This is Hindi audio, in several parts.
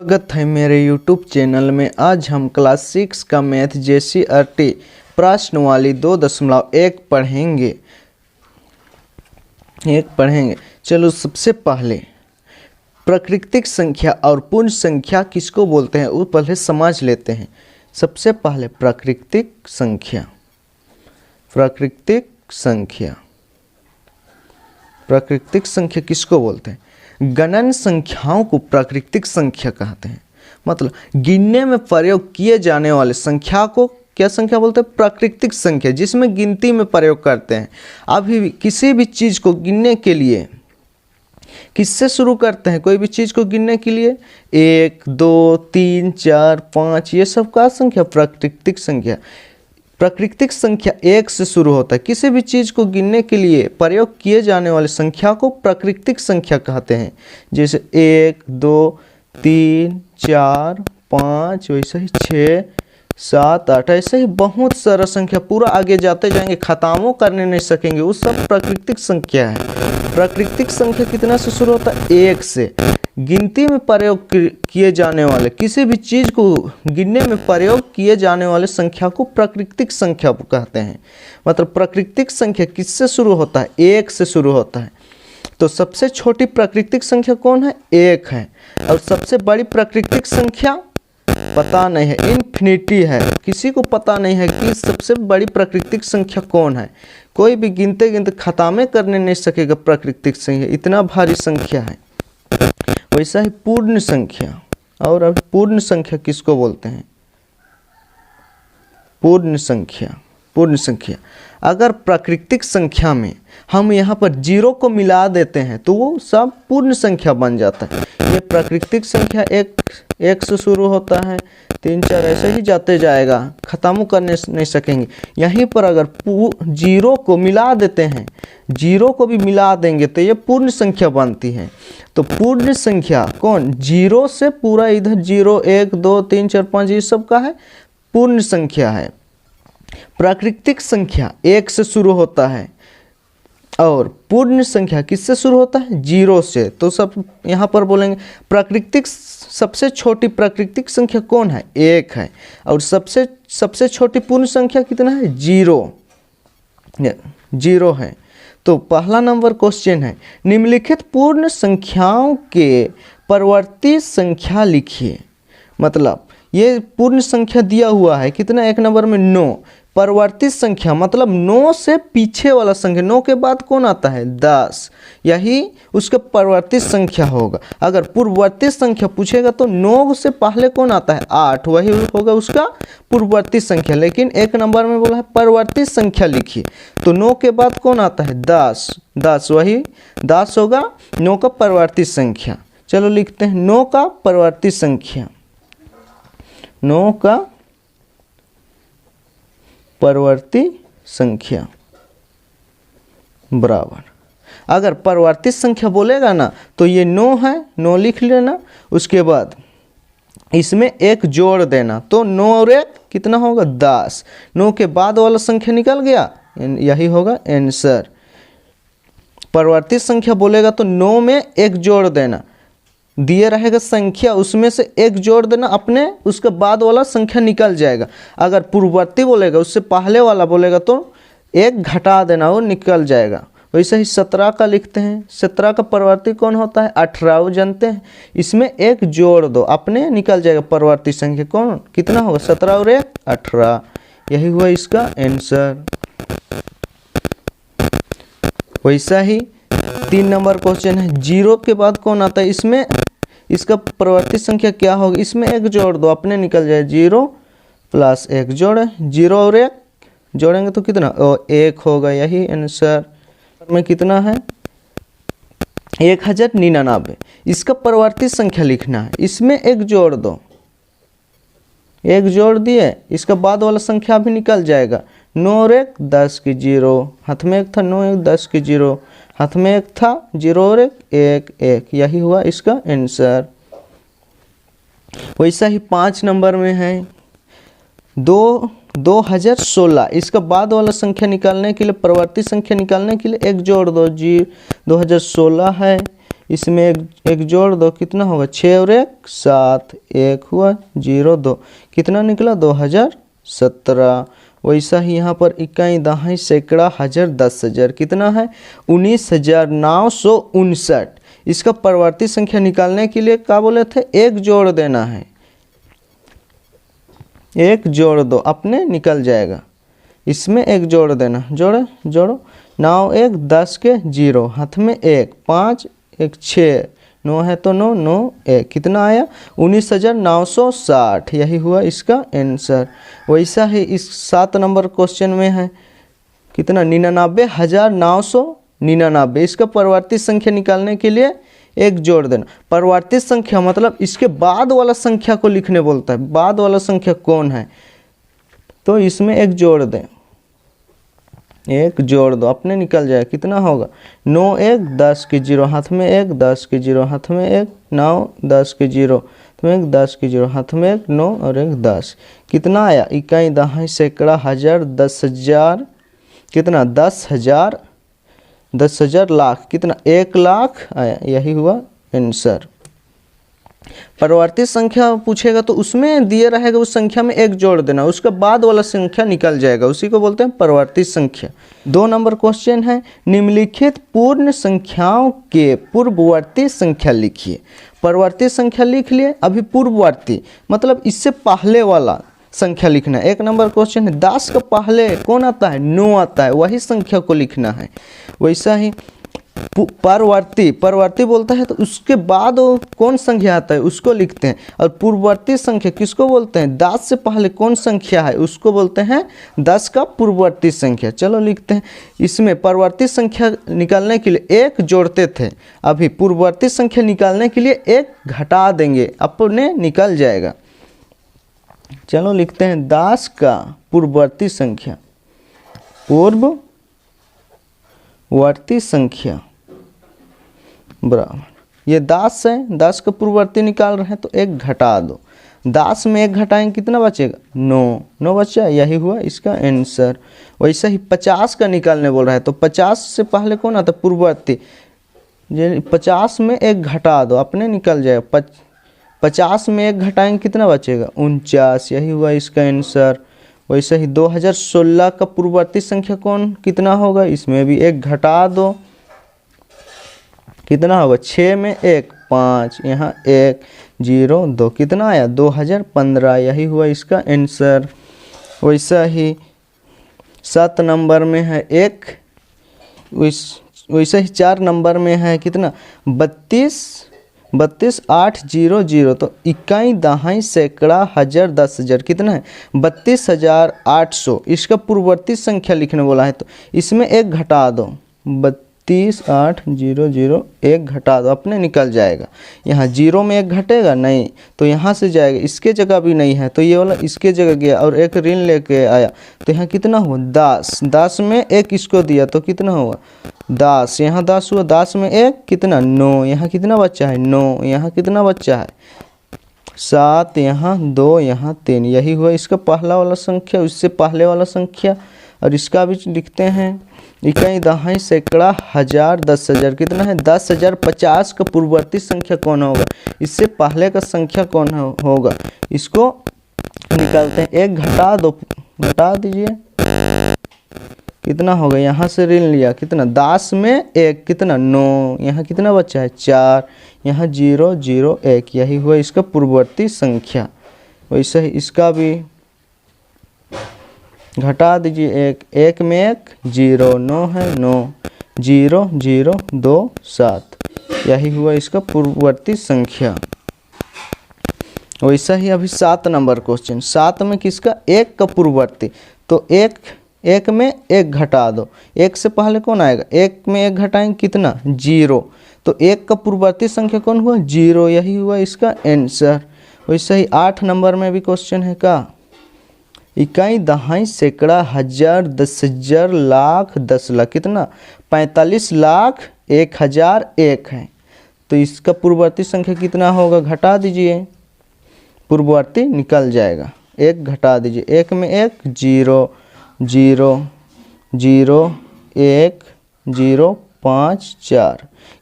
स्वागत है मेरे YouTube चैनल में। आज हम क्लास 6 का मैथ JCRT प्रश्नवाली 2.1 पढ़ेंगे। चलो सबसे पहले प्राकृतिक संख्या और पूर्ण संख्या किसको बोलते हैं वो पहले समझ लेते हैं। सबसे पहले प्राकृतिक संख्या किसको बोलते हैं? गणन संख्याओं को प्राकृतिक संख्या कहते हैं। मतलब गिनने में प्रयोग किए जाने वाले संख्या को क्या संख्या बोलते हैं? प्राकृतिक संख्या, जिसमें गिनती में प्रयोग करते हैं। अभी भी किसी भी चीज़ को गिनने के लिए किससे शुरू करते हैं? कोई भी चीज़ को गिनने के लिए 1 2 3 4 5 ये सब का संख्या प्राकृतिक संख्या। प्राकृतिक संख्या 1 से शुरू होता है। किसी भी चीज़ को गिनने के लिए प्रयोग किए जाने वाले संख्या को प्राकृतिक संख्या कहते हैं। जैसे 1 2 3 4 5 वैसे ही 6 7 8 ऐसे ही बहुत सारा संख्या, पूरा आगे जाते जाएंगे, खत्म करने नहीं सकेंगे, वो सब प्राकृतिक संख्या है। प्राकृतिक संख्या कितना से शुरू होता है? 1 से। गिनती में प्रयोग किए जाने वाले, किसी भी चीज़ को गिनने में प्रयोग किए जाने वाले संख्या को प्राकृतिक संख्या कहते हैं। मतलब प्राकृतिक संख्या किससे शुरू होता है? 1 से शुरू होता है। तो सबसे छोटी प्राकृतिक संख्या कौन है? 1 है। और सबसे बड़ी प्राकृतिक संख्या पता नहीं है, इन्फिनिटी है। किसी को पता नहीं है कि सबसे बड़ी प्राकृतिक संख्या कौन है। कोई भी गिनते गिनते खत्म करने नहीं सकेगा प्राकृतिक संख्या, इतना भारी संख्या है। वैसा ही पूर्ण संख्या। और अब पूर्ण संख्या किसको बोलते हैं? पूर्ण संख्या अगर प्राकृतिक संख्या में हम यहाँ पर 0 को मिला देते हैं तो वो सब पूर्ण संख्या बन जाता है। ये प्राकृतिक संख्या 1 से शुरू होता है, 3 4 ऐसे ही जाते जाएगा, खत्म करने नहीं सकेंगे। यहीं पर अगर 0 को मिला देते हैं, 0 को भी मिला देंगे तो ये पूर्ण संख्या बनती है। तो पूर्ण संख्या कौन? 0 से पूरा इधर 0 1 2 3 4 5 ये सब का है, पूर्ण संख्या है। प्राकृतिक संख्या 1 से शुरू होता है और पूर्ण संख्या किससे शुरू होता है? 0 से। तो सब यहाँ पर बोलेंगे प्राकृतिक सबसे छोटी प्राकृतिक संख्या कौन है? 1 है। और सबसे छोटी पूर्ण संख्या कितना है? 0 है। तो पहला नंबर क्वेश्चन है, निम्नलिखित पूर्ण संख्याओं के परिवर्ती संख्या लिखिए। मतलब ये पूर्ण संख्या दिया हुआ है कितना? 1 नंबर में 9। परिवर्ती संख्या मतलब 9 से पीछे वाला संख्या, 9 के बाद कौन आता है? 10। यही उसका परिवर्ती संख्या होगा। अगर पूर्ववर्ती संख्या पूछेगा तो 9 से पहले कौन आता है? 8, वही होगा उसका पूर्ववर्ती संख्या। लेकिन 1 नंबर में बोला है परिवर्ती संख्या लिखिए, तो 9 के बाद कौन आता है? 10, वही 10 होगा 9 का परिवर्ती संख्या। चलो लिखते हैं 9 का परिवर्ती संख्या। 9 का परिवर्ती संख्या बराबर, अगर परिवर्ती संख्या बोलेगा ना तो ये 9 है, 9 लिख लेना। उसके बाद इसमें 1 जोड़ देना, तो 9 और 1 कितना होगा? 10। 9 के बाद वाला संख्या निकल गया, यही होगा आंसर। परिवर्ती संख्या बोलेगा तो 9 में 1 जोड़ देना, दिए रहेगा संख्या, उसमें से 1 जोड़ देना अपने, उसके बाद वाला संख्या निकल जाएगा। अगर पूर्ववर्ती बोलेगा, उससे पहले वाला बोलेगा तो 1 घटा देना, वो निकल जाएगा। वैसे ही 17 का लिखते हैं। 17 का परिवर्ती कौन होता है? 18, वो जानते हैं। इसमें 1 जोड़ दो, अपने निकल जाएगा परिवर्ती संख्या कौन? कितना होगा? 17 और 1 18, यही हुआ इसका आंसर। वैसा ही 3 नंबर क्वेश्चन है, 0 के बाद कौन आता है? इसमें इसका परिवर्ती संख्या क्या होगी? इसमें 1 जोड़ दो, अपने निकल जाए 0 प्लस 1 जोड़े, 0 और 1 जोड़ेंगे तो कितना? 1 होगा, यही आंसर में कितना है? 1099। इसका परिवर्ती संख्या लिखना है, इसमें 1 जोड़ दो, 1 जोड़ दिए, इसका बाद वाला संख्या भी निकल जाएगा। 9 और 1 10 की 0, हाथ में 1 था, 9 1 10 की 0, हाथ में 1 था, 0 और 1 1, यही हुआ इसका आंसर। वैसा ही 5 नंबर में है 2016। इसका बाद वाला संख्या निकालने के लिए, परिवर्ती संख्या निकालने के लिए 1 जोड़ दो, 2016 है, इसमें एक जोड़ दो, कितना होगा 6 और 1 7, 1 हुआ 0 2, कितना निकला 2017। वैसा ही यहाँ पर इकाई दहाई सैकड़ा हजार 10,000 कितना है 19,959। इसका परवर्ती संख्या निकालने के लिए क्या बोले थे, एक जोड़ देना है, एक जोड़ दो अपने निकल जाएगा। इसमें एक जोड़ देना, जोड़ो 9 1 10 के 0, हाथ में 1 5 1 6, 9 है तो 9 9 1, कितना आया 19,960। यही हुआ इसका आंसर। वैसा ही इस 7 नंबर क्वेश्चन में है कितना 99,999। इसका परवर्ती संख्या निकालने के लिए एक जोड़ देना। परवर्ती संख्या मतलब इसके बाद वाला संख्या को लिखने बोलता है, बाद वाला संख्या कौन है, तो इसमें एक जोड़ दें, एक जोड़ दो अपने निकल जाए, कितना होगा 9 1 10 के 0, हाथ में 1 10 के 0, हाथ में 1 9 10 के 0, हाथ में 1 10 के 0, हाथ में 1 9 और 1 10, कितना आया इकाई दहाई सैकड़ा हजार 10,000, कितना 10,000 10,000 लाख, कितना 1 लाख आया। यही हुआ आंसर। परवर्ती संख्या पूछेगा तो उसमें दिए रहेगा उस संख्या में एक जोड़ देना, उसके बाद वाला संख्या निकल जाएगा, उसी को बोलते हैं परवर्ती संख्या। 2 नंबर क्वेश्चन है निम्नलिखित पूर्ण संख्याओं के पूर्ववर्ती संख्या लिखिए। परवर्ती संख्या लिख लिए, अभी पूर्ववर्ती मतलब इससे पहले वाला संख्या लिखना है। 1 नंबर क्वेश्चन है 10 का पहले कौन आता है 9 आता है, वही संख्या को लिखना है। वैसा ही परवर्ती बोलता है तो उसके बाद वो कौन संख्या आता है उसको लिखते हैं, और पूर्ववर्ती संख्या किसको बोलते हैं 10 से पहले कौन संख्या है उसको बोलते हैं 10 का पूर्ववर्ती संख्या। चलो लिखते हैं। इसमें परवर्ती संख्या निकालने के लिए एक जोड़ते थे, अभी पूर्ववर्ती संख्या निकालने के लिए एक घटा देंगे, अपने निकल जाएगा। चलो लिखते हैं 10 का पूर्ववर्ती संख्या, पूर्ववर्ती संख्या बराबर, ये 10 है, 10 का पूर्ववर्ती निकाल रहे हैं तो एक घटा दो, 10 में एक घटाएंगे कितना बचेगा 9 बचा। यही हुआ इसका आंसर। वैसे ही 50 का निकालने बोल रहा है तो 50 से पहले कौन आता पूर्ववर्ती, 50 में एक घटा दो अपने निकल जाएगा। 50 में एक घटाएंगे कितना बचेगा 49। यही हुआ इसका आंसर। वैसे ही 2016 का पूर्ववर्ती संख्या कौन कितना होगा, इसमें भी एक घटा दो, कितना होगा 6 में 1 5, यहाँ 1 0 2, कितना आया 2015। यही हुआ इसका आंसर। वैसा ही 7 नंबर में है वैसे ही 4 नंबर में है कितना 32,800, तो इकाई दहाई सैकड़ा हजार 10,000 कितना है 32,800। इसका पूर्ववर्ती संख्या लिखने बोला है तो इसमें एक घटा दो, 32,800 एक घटा दो अपने निकल जाएगा। यहाँ 0 में एक घटेगा नहीं तो यहाँ से जाएगा, इसके जगह भी नहीं है तो ये वाला इसके जगह गया और एक ऋण लेके आया तो यहाँ कितना हुआ 10 में एक इसको दिया तो कितना हुआ 10, यहाँ 10 हुआ, 10 में एक कितना 9, यहाँ कितना बच्चा है 9, यहाँ कितना बच्चा है 7, यहाँ 2, यहाँ 3। यही हुआ इसका पहला वाला संख्या, उससे पहले वाला संख्या। और इसका भी लिखते हैं इकाई दहाई सैकड़ा हजार 10,000 कितना है 10,050 का पूर्ववर्ती संख्या कौन होगा, इससे पहले का संख्या कौन होगा, इसको निकालते हैं। एक घटा दो, घटा दीजिए कितना होगा, यहाँ से ऋण लिया कितना 10 में एक कितना 9, यहाँ कितना बचा है 4, यहाँ 0 0 1। यही हुआ इसका पूर्ववर्ती संख्या। वैसे ही इसका भी घटा दीजिए, एक में 1 0 9 है 9 0 0 2 7। यही हुआ इसका पूर्ववर्ती संख्या। वैसा ही अभी 7 नंबर क्वेश्चन, 7 में किसका 1 का पूर्ववर्ती, तो एक में एक घटा दो, 1 से पहले कौन आएगा, 1 में एक घटाएंगे कितना 0, तो 1 का पूर्ववर्ती संख्या कौन हुआ 0। यही हुआ इसका आंसर। वैसे ही 8 नंबर में भी क्वेश्चन है का इकाई दहाई सैकड़ा हजार 10,000 लाख 10 लाख कितना 45,01,001 है, तो इसका पूर्ववर्ती संख्या कितना होगा, घटा दीजिए, पूर्ववर्ती निकल जाएगा। एक घटा दीजिए, 1 में 1 0 0 0 1 0 5 4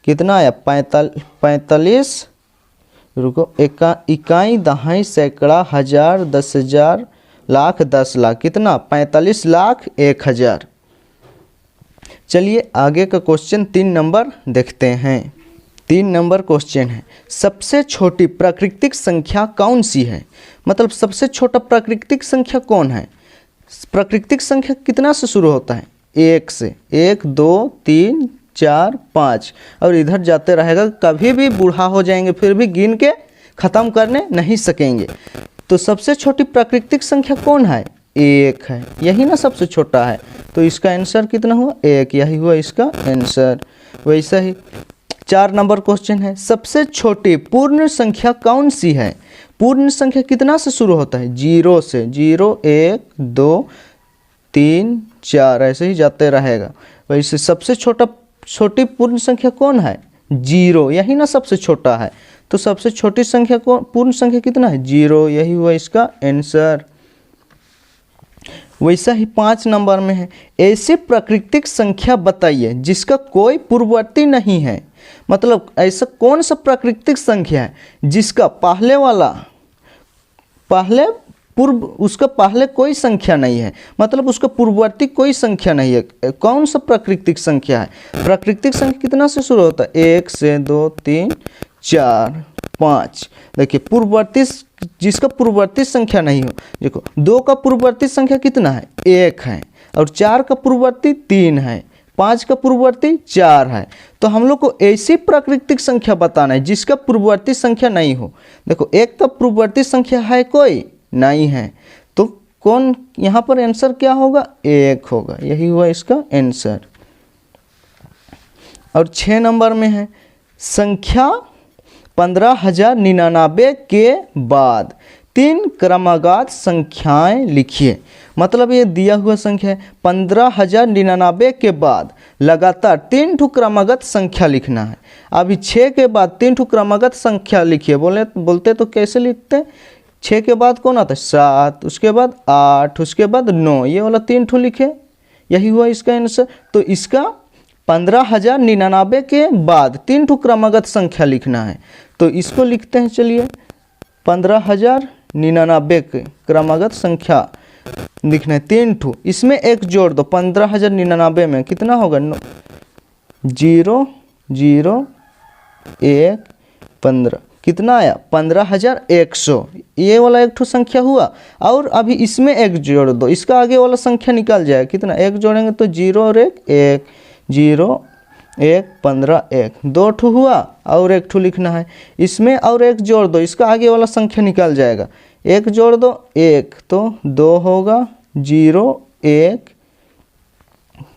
कितना आया 45 रुको इकाई दहाई सैकड़ा हजार 10,000 लाख 10 लाख कितना 45 लाख 1,000। चलिए आगे का क्वेश्चन 3 नंबर देखते हैं। 3 नंबर क्वेश्चन है, सबसे छोटी प्राकृतिक संख्या कौन सी है? मतलब सबसे छोटा प्राकृतिक संख्या कौन है? प्राकृतिक संख्या कितना से शुरू होता है? 1 से। 1 2 3 4 5 और इधर जाते रहेगा, कभी भी बूढ़ा हो जाएंगे फिर भी गिन के ख़त्म करने नहीं सकेंगे। तो सबसे छोटी प्राकृतिक संख्या कौन है? 1 है, यही ना सबसे छोटा है। तो इसका आंसर कितना हुआ? 1, यही हुआ इसका आंसर। वैसा ही 4 नंबर क्वेश्चन है, सबसे छोटी पूर्ण संख्या कौन सी है? पूर्ण संख्या कितना से शुरू होता है? 0 से। 0 1 2 3 4 ऐसे ही जाते रहेगा। वैसे सबसे छोटी पूर्ण संख्या कौन है? 0, यही ना सबसे छोटा है। तो सबसे छोटी संख्या कौन, पूर्ण संख्या कितना है? 0, यही हुआ इसका आंसर। वैसा ही 5 नंबर में है, ऐसे प्राकृतिक संख्या बताइए जिसका कोई पूर्ववर्ती नहीं है। मतलब ऐसा कौन सा प्राकृतिक संख्या है जिसका उसका पहले कोई संख्या नहीं है, मतलब उसका पूर्ववर्ती कोई संख्या नहीं है। कौन सा प्राकृतिक संख्या है? प्राकृतिक संख्या कितना से शुरू होता है? 1 से 2 3 4 5। देखिए पूर्ववर्ती, जिसका पूर्ववर्ती संख्या नहीं हो, देखो 2 का पूर्ववर्ती संख्या कितना है? 1 है, और 4 का पूर्ववर्ती 3 है, 5 का पूर्ववर्ती 4 है। तो हम लोग को ऐसी प्राकृतिक संख्या बताना है जिसका पूर्ववर्ती संख्या नहीं हो। देखो 1 का पूर्ववर्ती संख्या है कोई? नहीं है। तो कौन यहाँ पर आंसर क्या होगा? 1 होगा, यही हुआ इसका आंसर। और 6 नंबर में है, संख्या 15,099 के बाद 3 क्रमागत संख्याएं लिखिए। मतलब ये दिया हुआ संख्या है, 15,099 के बाद लगातार 3 ठो क्रमागत संख्या लिखना है। अभी 6 के बाद 3 ठो क्रमागत संख्या लिखिए। बोलते तो कैसे लिखते हैं? 6 के बाद कौन आता है? 7, उसके बाद 8, उसके बाद 9, ये वाला 3 ठो लिखे, यही हुआ इसका आंसर। तो इसका 15,099 के बाद 3 ठो क्रमागत संख्या लिखना है। तो इसको लिखते हैं, चलिए 15,099 के क्रमागत संख्या लिखना है 3 ठो, इसमें 1 जोड़ दो। 15,099 में कितना होगा? 0 0 1 15, कितना आया? 15,100। ये वाला 1 ठो संख्या हुआ, और अभी इसमें 1 जोड़ दो, इसका आगे वाला संख्या निकल जाएगा। कितना? 1 जोड़ेंगे तो 0 और 1 1 0 1 15 1, 2 ठो हुआ, और 1 ठो लिखना है। इसमें और 1 जोड़ दो, इसका आगे वाला संख्या निकल जाएगा। 1 जोड़ दो 1, तो 2 होगा। 0 1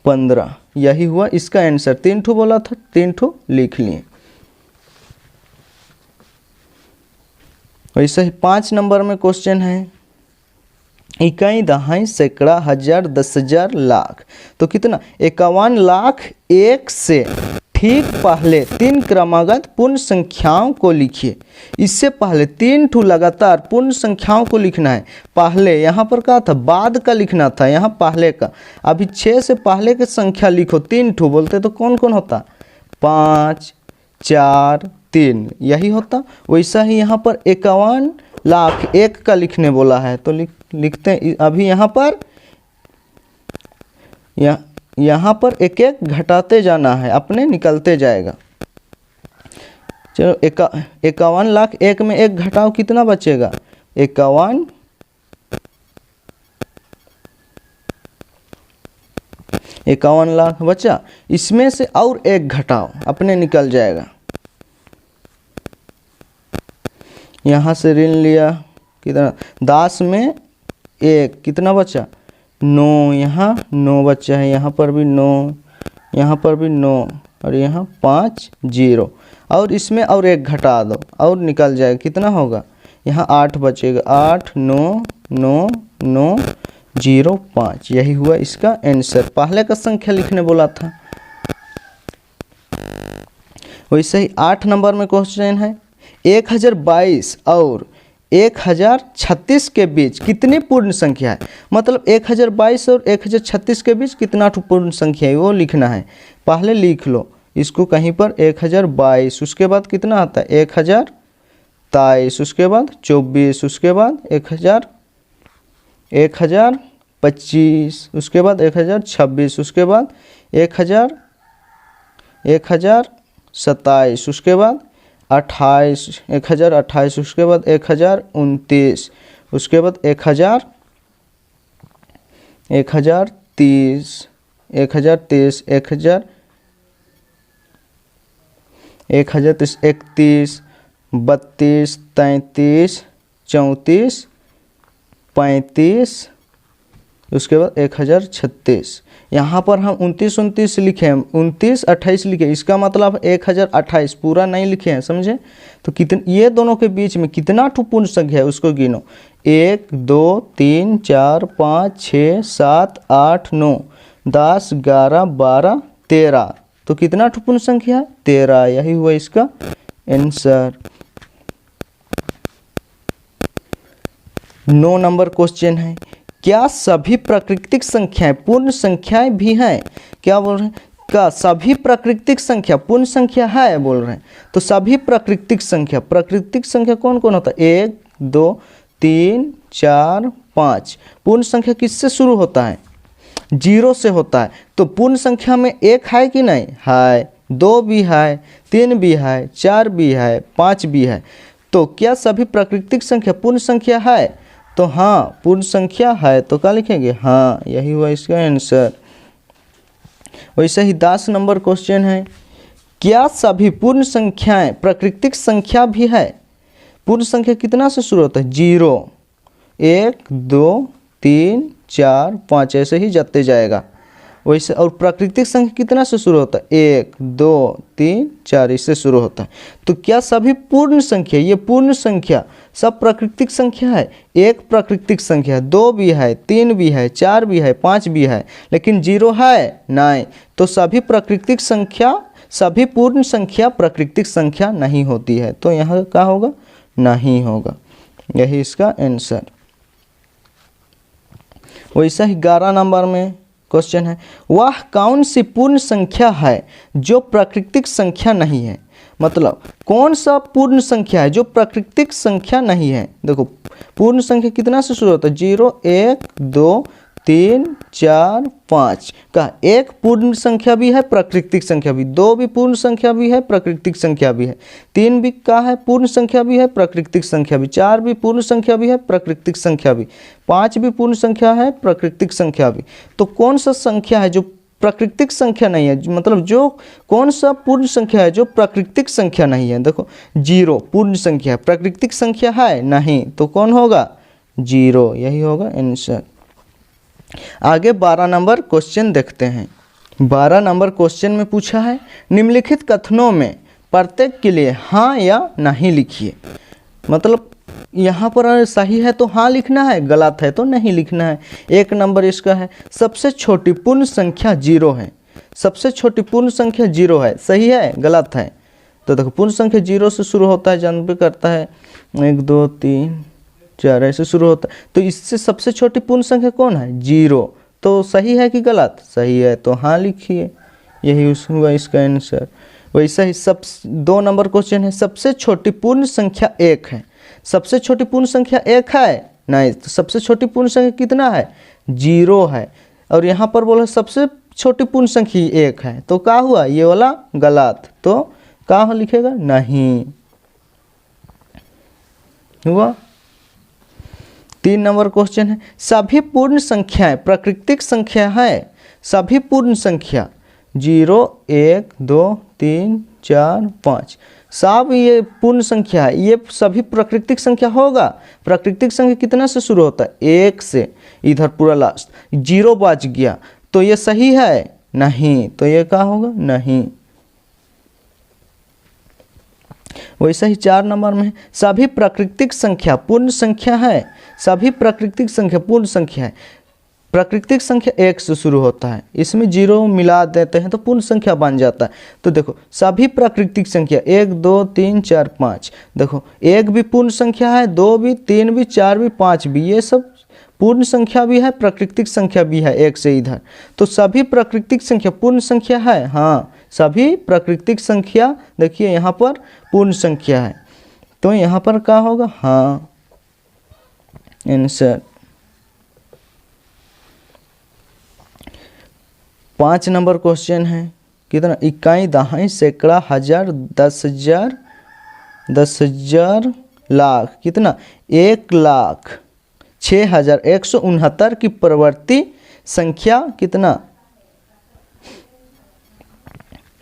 15, यही हुआ इसका आंसर। 3 ठो बोला था, 3 ठो लिख लिए। वैसे ही 5 नंबर में क्वेश्चन है, इकाई दहाई सैकड़ा हजार 10,000 लाख। तो कितना? 51 लाख 1 से ठीक पहले 3 क्रमागत पूर्ण संख्याओं को लिखिए। इससे पहले 3 ठो लगातार पूर्ण संख्याओं को लिखना है। पहले यहाँ पर क्या था? बाद का लिखना था, यहाँ पहले का। अभी 6 से पहले की संख्या लिखो 3 ठो। बोलते तो कौन कौन होता? 5 4 3, यही होता। वैसा ही यहाँ पर 51 लाख 1 का लिखने बोला है, तो लिखते हैं। अभी यहाँ पर एक एक घटाते जाना है, अपने निकलते जाएगा। चलो 51 लाख 1 में 1 घटाओ, कितना बचेगा? 51 लाख बचा। इसमें से और 1 घटाओ, अपने निकल जाएगा। यहाँ से ऋण लिया, कितना? 10 में 1, कितना बचा? 9, यहाँ 9 बचा है, यहाँ पर भी 9, यहाँ पर भी 9, और यहाँ 5 0, और इसमें और 1 घटा दो और निकल जाएगा। कितना होगा? यहाँ 8 बचेगा। 8 9 9 9 0 5, यही हुआ इसका आंसर। पहले का संख्या लिखने बोला था। वैसे ही 8 नंबर में क्वेश्चन है, 1022 और 1036 के बीच कितनी पूर्ण संख्या है? मतलब 1022 और 1036 के बीच कितना पूर्ण संख्या है वो लिखना है। पहले लिख लो, इसको कहीं पर 1022, उसके बाद कितना आता है 1023, उसके बाद 24, उसके बाद 1025, उसके बाद 1026, उसके बाद 1027, उसके बाद 1028, उसके बाद 1029, उसके बाद 1030, 1030, 1031, 31, 32, 33, 34, 35, उसके बाद 1036। यहाँ पर हम 29, 29 लिखे हैं, 29, 28 लिखे, इसका मतलब 1028 पूरा नहीं लिखे हैं, समझे। तो कितने ये दोनों के बीच में कितना ठो पूर्ण संख्या है उसको गिनो। 1 2 3 4 5 6 7 8 9 10 11 12 13, तो कितना ठो पूर्ण संख्या है 13, यही हुआ इसका आंसर। 9 नंबर क्वेश्चन है, क्या सभी प्राकृतिक संख्याएं पूर्ण संख्याएं भी हैं? क्या बोल रहे हैं, क्या सभी प्राकृतिक संख्या पूर्ण संख्या है बोल रहे हैं। तो सभी प्राकृतिक संख्या कौन कौन होता है 1 2 3 4 5। पूर्ण संख्या किससे शुरू होता है 0 से होता है। तो पूर्ण संख्या में 1 है कि नहीं है, 2 भी है, 3 भी है, 4 भी है, 5 भी है। तो क्या सभी प्राकृतिक संख्या पूर्ण संख्या है? तो हाँ पूर्ण संख्या है, तो क्या लिखेंगे हाँ, यही हुआ इसका आंसर। वैसे ही 10 नंबर क्वेश्चन है, क्या सभी पूर्ण संख्याएं प्राकृतिक संख्या भी है? पूर्ण संख्या कितना से शुरू होता है 0 1 2 3 4 5, ऐसे ही जाते जाएगा वैसे। और प्राकृतिक संख्या कितना से शुरू होता है 1 2 3 4, इससे शुरू होता है। तो क्या सभी पूर्ण संख्या, ये पूर्ण संख्या सब प्राकृतिक संख्या है? एक प्राकृतिक संख्या, 2 भी है, 3 भी है, 4 भी है, 5 भी है, लेकिन 0 है नहीं। तो सभी प्राकृतिक संख्या, सभी पूर्ण संख्या प्राकृतिक संख्या नहीं होती है। तो यहाँ क्या होगा नहीं होगा, यही इसका आंसर। वैसा ही 11 नंबर में क्वेश्चन है, वह कौन सी पूर्ण संख्या है जो प्राकृतिक संख्या नहीं है? मतलब कौन सा पूर्ण संख्या है जो प्राकृतिक संख्या नहीं है। देखो पूर्ण संख्या कितना से शुरू होता है 0 1 2 3 4 5 का एक पूर्ण संख्या भी है, प्राकृतिक संख्या भी, 2 भी पूर्ण संख्या भी है, प्राकृतिक संख्या भी है, 3 भी का है पूर्ण संख्या भी है, प्राकृतिक संख्या भी, 4 भी पूर्ण संख्या भी है, प्राकृतिक संख्या भी, 5 भी पूर्ण संख्या है, प्राकृतिक संख्या भी। तो कौन सा संख्या है जो प्राकृतिक संख्या नहीं है, मतलब जो कौन सा पूर्ण संख्या है जो प्राकृतिक संख्या नहीं है? देखो 0 पूर्ण संख्या, प्राकृतिक संख्या है नहीं, तो कौन होगा 0, यही होगा आंसर। आगे 12 नंबर क्वेश्चन देखते हैं। 12 नंबर क्वेश्चन में पूछा है, निम्नलिखित कथनों में प्रत्येक के लिए हाँ या नहीं लिखिए। मतलब यहाँ पर सही है तो हाँ लिखना है, गलत है तो नहीं लिखना है। 1 नंबर इसका है, सबसे छोटी पूर्ण संख्या 0 है। सबसे छोटी पूर्ण संख्या 0 है, सही है गलत है? तो देखो पूर्ण संख्या 0 से शुरू होता है, जन्म करता है 1 2 3 4 ऐसे शुरू होता है। तो इससे सबसे छोटी पूर्ण संख्या कौन है 0। तो सही है कि गलत? सही है, तो हाँ लिखिए, यही हुआ इसका आंसर। वैसा ही 2 नंबर क्वेश्चन है, सबसे छोटी पूर्ण संख्या 1 है। सबसे छोटी पूर्ण संख्या 1 है नहीं, तो सबसे छोटी पूर्ण संख्या कितना है 0 है। और यहाँ पर बोला सबसे छोटी पूर्ण संख्या 1 है, तो क्या हुआ ये वाला गलत, तो क्या लिखेगा नहीं हुआ। 3 नंबर क्वेश्चन है, सभी पूर्ण संख्याएं प्राकृतिक संख्या है। सभी पूर्ण संख्या 0 1 2 3 4 5 सब ये पूर्ण संख्या है, ये सभी प्राकृतिक संख्या होगा। प्राकृतिक संख्या कितना से शुरू होता है 1 से, इधर पूरा लास्ट 0 बच गया, तो ये सही है नहीं, तो ये क्या होगा नहीं। वैसे ही 4 नंबर में सभी प्राकृतिक संख्या पूर्ण संख्या है। सभी प्राकृतिक संख्या पूर्ण संख्या है। प्राकृतिक संख्या 1 से शुरू होता है, इसमें 0 मिला देते हैं तो पूर्ण संख्या बन जाता है। तो देखो सभी प्राकृतिक संख्या 1 2 3 4 5, देखो 1 भी पूर्ण संख्या है, 2 भी, 3 भी, 4 भी, 5 भी, ये सब पूर्ण संख्या भी है, प्राकृतिक संख्या भी है 1 से इधर। तो सभी प्राकृतिक संख्या पूर्ण संख्या है, हाँ सभी प्राकृतिक संख्या देखिए यहाँ पर पूर्ण संख्या है, तो यहाँ पर क्या होगा, हाँ आंसर। 5 नंबर क्वेश्चन है, कितना, इकाई, दहाई, सैकड़ा, हजार, 10,000, 10,000, लाख, कितना, 1,06,169 की परिवर्ती संख्या कितना,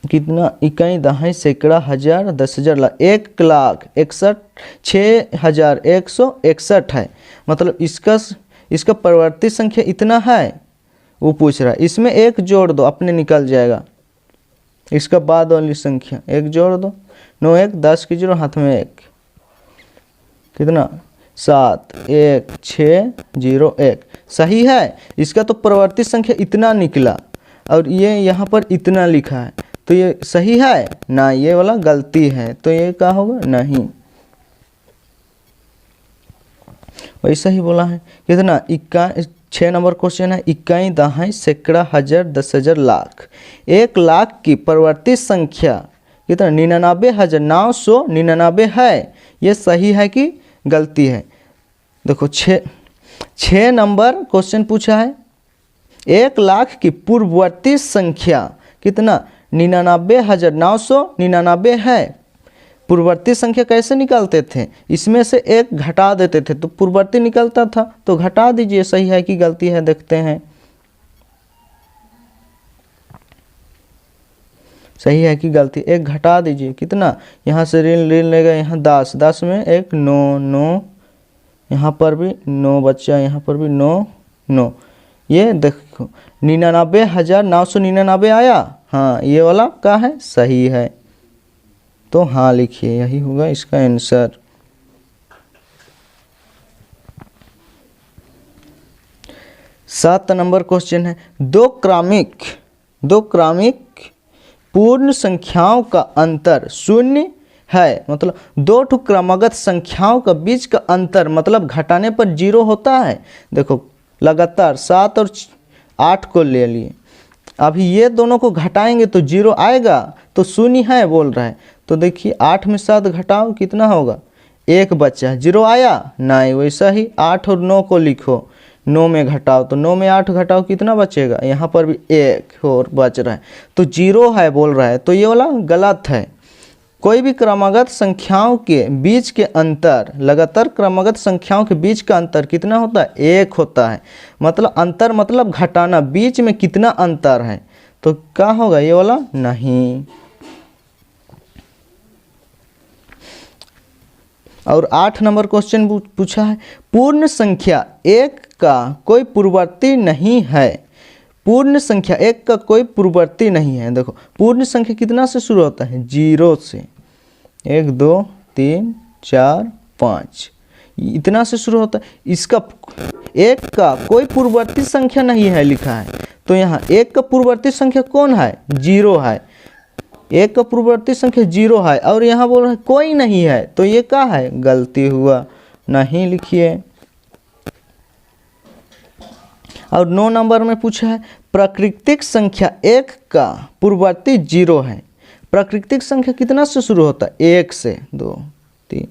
कितना, इकाई, दहाई, सैकड़ा, हजार, 10,000, लाख, 1,06,161 है। मतलब इसका परिवर्ती संख्या इतना है, वो पूछ रहा है। इसमें एक जोड़ दो, अपने निकल जाएगा। इसका बाद वाली संख्या एक जोड़ दो, 9 1 10 की 0 हाथ में 1, कितना, 7,1,6,0,1 सही है। इसका तो परिवर्ती संख्या इतना निकला और ये यहाँ पर इतना लिखा है, तो ये सही है ना, ये वाला गलती है, तो ये क्या होगा, नहीं। वैसा ही बोला है, कितना, 6 नंबर क्वेश्चन है, इकाई, दहाई, सैकड़ा, हजार, 10,000, लाख। 1 लाख की परिवर्ती संख्या कितना, 99,999 है। ये सही है कि गलती है। देखो 6 नंबर क्वेश्चन पूछा है, 1 लाख की पूर्ववर्ती संख्या कितना, 99,999 है। पूर्ववर्ती संख्या कैसे निकालते थे, इसमें से एक घटा देते थे तो पूर्ववर्ती निकलता था, तो घटा दीजिए। सही है कि गलती है, देखते हैं। सही है कि गलती, एक घटा दीजिए, कितना, यहाँ से ऋण लेगा, यहाँ 10, 10 में 1 9 9, यहाँ पर भी 9 बच्चा, यहाँ पर भी 9 9, ये देखो 99,999 आया। हाँ, ये वाला क्या है, सही है, तो हाँ लिखिए, यही होगा इसका आंसर। 7 नंबर क्वेश्चन है, दो क्रमिक पूर्ण संख्याओं का अंतर 0 है। मतलब 2 ठो क्रमागत संख्याओं का बीच का अंतर, मतलब घटाने पर 0 होता है। देखो लगातार 7 और 8 को ले लिए, अभी ये दोनों को घटाएंगे तो 0 आएगा, तो 0 है बोल रहा है। तो देखिए 8 में 7 घटाओ, कितना होगा, 1 बचा, 0 आया नहीं। वैसा ही 8 और 9 को लिखो, 9 में घटाओ, तो 9 में 8 घटाओ, कितना बचेगा, यहाँ पर भी 1 और बच रहा है, तो 0 है बोल रहा है। तो ये वाला गलत है। कोई भी क्रमागत संख्याओं के बीच के अंतर, लगातार क्रमागत संख्याओं के बीच का अंतर कितना होता है, 1 होता है। मतलब अंतर मतलब घटाना, बीच में कितना अंतर है, तो क्या होगा, ये वाला नहीं। और 8 नंबर क्वेश्चन पूछा है, पूर्ण संख्या 1 का कोई पूर्ववर्ती नहीं है। पूर्ण संख्या 1 का कोई पूर्ववर्ती नहीं है। देखो पूर्ण संख्या कितना से शुरू होता है, 0 से, 1 2 3 4 5, इतना से शुरू होता है। इसका 1 का कोई पूर्ववर्ती संख्या नहीं है लिखा है, तो यहाँ 1 का पूर्ववर्ती संख्या कौन है, 0 है। 1 का पूर्ववर्ती संख्या 0 है और यहाँ बोल रहा है कोई नहीं है, तो ये क्या है, गलती हुआ, नहीं लिखिए। और 9 नंबर में पूछा है, प्राकृतिक संख्या 1 का पूर्ववर्ती 0 है। प्राकृतिक संख्या कितना से शुरू होता है, 1 से, 2 3,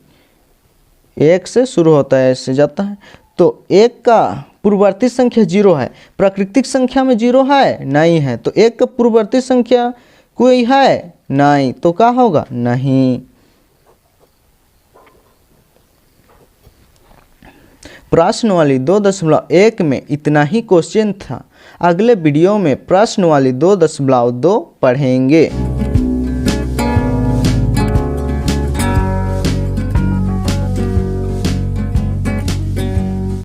1 से शुरू होता है, ऐसे जाता है। तो 1 का पूर्ववर्ती संख्या 0 है। प्राकृतिक संख्या में 0 है नहीं है, तो 1 का पूर्ववर्ती संख्या कोई है नहीं, तो क्या होगा, नहीं। प्रश्नवाली 2.1 में इतना ही क्वेश्चन था। अगले वीडियो में प्रश्नवाली 2.2 पढ़ेंगे।